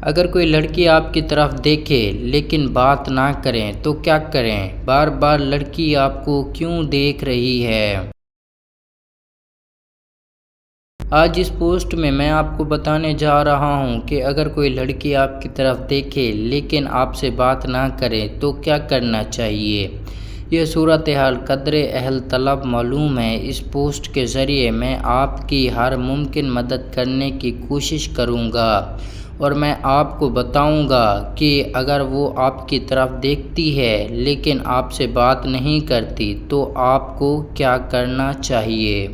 اگر کوئی لڑکی آپ کی طرف دیکھے لیکن بات نہ کریں تو کیا کریں؟ بار بار لڑکی آپ کو کیوں دیکھ رہی ہے؟ آج اس پوسٹ میں آپ کو بتانے جا رہا ہوں کہ اگر کوئی لڑکی آپ کی طرف دیکھے لیکن آپ سے بات نہ کرے تو کیا کرنا چاہیے۔ یہ صورتحال قدرے اہل طلب معلوم ہے۔ اس پوسٹ کے ذریعے میں آپ کی ہر ممکن مدد کرنے کی کوشش کروں گا اور میں آپ کو بتاؤں گا کہ اگر وہ آپ کی طرف دیکھتی ہے لیکن آپ سے بات نہیں کرتی تو آپ کو کیا کرنا چاہیے۔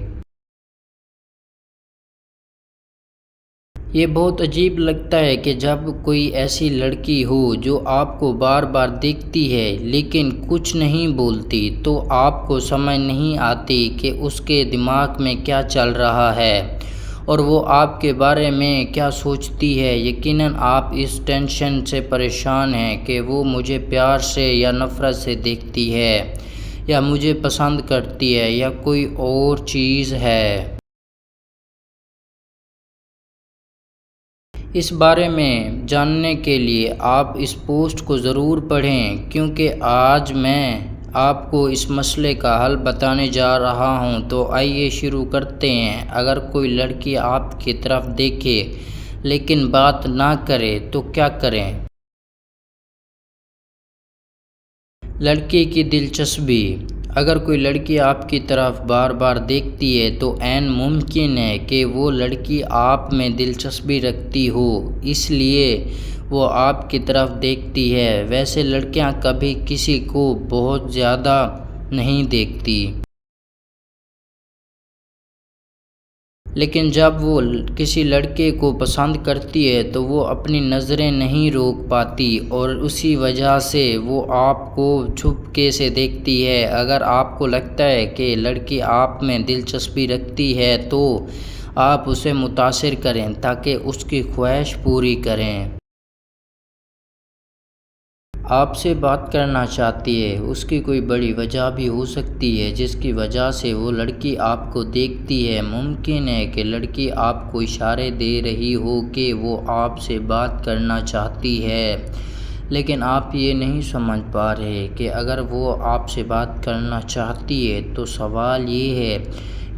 یہ بہت عجیب لگتا ہے کہ جب کوئی ایسی لڑکی ہو جو آپ کو بار بار دیکھتی ہے لیکن کچھ نہیں بولتی تو آپ کو سمجھ نہیں آتی کہ اس کے دماغ میں کیا چل رہا ہے اور وہ آپ کے بارے میں کیا سوچتی ہے۔ یقیناً آپ اس ٹینشن سے پریشان ہیں کہ وہ مجھے پیار سے یا نفرت سے دیکھتی ہے یا مجھے پسند کرتی ہے یا کوئی اور چیز ہے۔ اس بارے میں جاننے کے لیے آپ اس پوسٹ کو ضرور پڑھیں کیونکہ آج میں آپ کو اس مسئلے کا حل بتانے جا رہا ہوں۔ تو آئیے شروع کرتے ہیں۔ اگر کوئی لڑکی آپ کی طرف دیکھے لیکن بات نہ کرے تو کیا کریں؟ لڑکی کی دلچسپی۔ اگر کوئی لڑکی آپ کی طرف بار بار دیکھتی ہے تو عین ممکن ہے کہ وہ لڑکی آپ میں دلچسپی رکھتی ہو، اس لیے وہ آپ کی طرف دیکھتی ہے۔ ویسے لڑکیاں کبھی کسی کو بہت زیادہ نہیں دیکھتی، لیکن جب وہ کسی لڑکے کو پسند کرتی ہے تو وہ اپنی نظریں نہیں روک پاتی اور اسی وجہ سے وہ آپ کو چھپکے سے دیکھتی ہے۔ اگر آپ کو لگتا ہے کہ لڑکی آپ میں دلچسپی رکھتی ہے تو آپ اسے متاثر کریں تاکہ اس کی خواہش پوری کریں۔ آپ سے بات کرنا چاہتی ہے، اس کی کوئی بڑی وجہ بھی ہو سکتی ہے جس کی وجہ سے وہ لڑکی آپ کو دیکھتی ہے۔ ممکن ہے کہ لڑکی آپ کو اشارے دے رہی ہو کہ وہ آپ سے بات کرنا چاہتی ہے لیکن آپ یہ نہیں سمجھ پا رہے کہ اگر وہ آپ سے بات کرنا چاہتی ہے تو سوال یہ ہے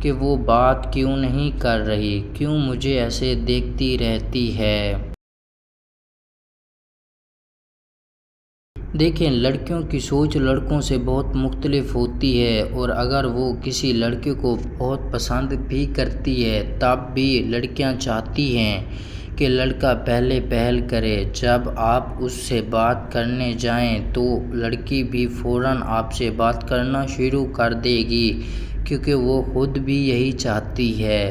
کہ وہ بات کیوں نہیں کر رہی، کیوں مجھے ایسے دیکھتی رہتی ہے۔ دیکھیں، لڑکیوں کی سوچ لڑکوں سے بہت مختلف ہوتی ہے اور اگر وہ کسی لڑکے کو بہت پسند بھی کرتی ہے تب بھی لڑکیاں چاہتی ہیں کہ لڑکا پہلے پہل کرے۔ جب آپ اس سے بات کرنے جائیں تو لڑکی بھی فوراً آپ سے بات کرنا شروع کر دے گی کیونکہ وہ خود بھی یہی چاہتی ہے۔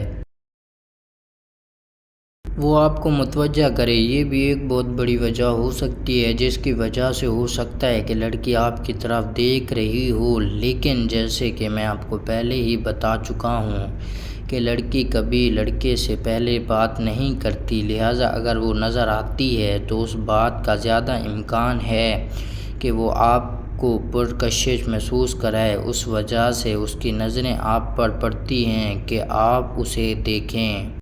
وہ آپ کو متوجہ کرے۔ یہ بھی ایک بہت بڑی وجہ ہو سکتی ہے جس کی وجہ سے ہو سکتا ہے کہ لڑکی آپ کی طرف دیکھ رہی ہو، لیکن جیسے کہ میں آپ کو پہلے ہی بتا چکا ہوں کہ لڑکی کبھی لڑکے سے پہلے بات نہیں کرتی، لہٰذا اگر وہ نظر آتی ہے تو اس بات کا زیادہ امکان ہے کہ وہ آپ کو پرکشش محسوس کرائے۔ اس وجہ سے اس کی نظریں آپ پر پڑتی ہیں کہ آپ اسے دیکھیں۔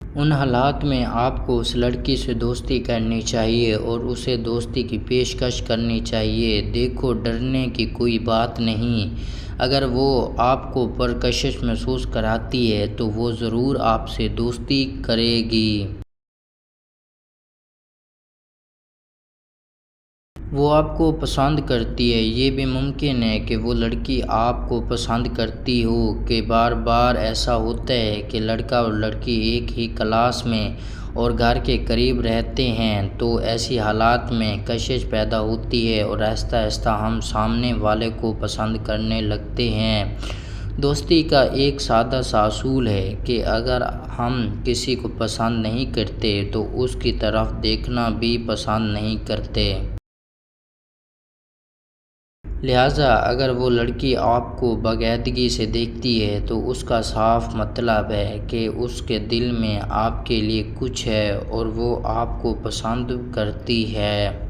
ان حالات میں آپ کو اس لڑکی سے دوستی کرنی چاہیے اور اسے دوستی کی پیشکش کرنی چاہیے۔ دیکھو، ڈرنے کی کوئی بات نہیں۔ اگر وہ آپ کو پرکشش محسوس کراتی ہے تو وہ ضرور آپ سے دوستی کرے گی۔ وہ آپ کو پسند کرتی ہے۔ یہ بھی ممکن ہے کہ وہ لڑکی آپ کو پسند کرتی ہو کہ بار بار ایسا ہوتا ہے کہ لڑکا اور لڑکی ایک ہی کلاس میں اور گھر کے قریب رہتے ہیں تو ایسی حالات میں کشش پیدا ہوتی ہے اور آہستہ آہستہ ہم سامنے والے کو پسند کرنے لگتے ہیں۔ دوستی کا ایک سادہ سا اصول ہے کہ اگر ہم کسی کو پسند نہیں کرتے تو اس کی طرف دیکھنا بھی پسند نہیں کرتے۔ لہٰذا اگر وہ لڑکی آپ کو باقاعدگی سے دیکھتی ہے تو اس کا صاف مطلب ہے کہ اس کے دل میں آپ کے لیے کچھ ہے اور وہ آپ کو پسند کرتی ہے۔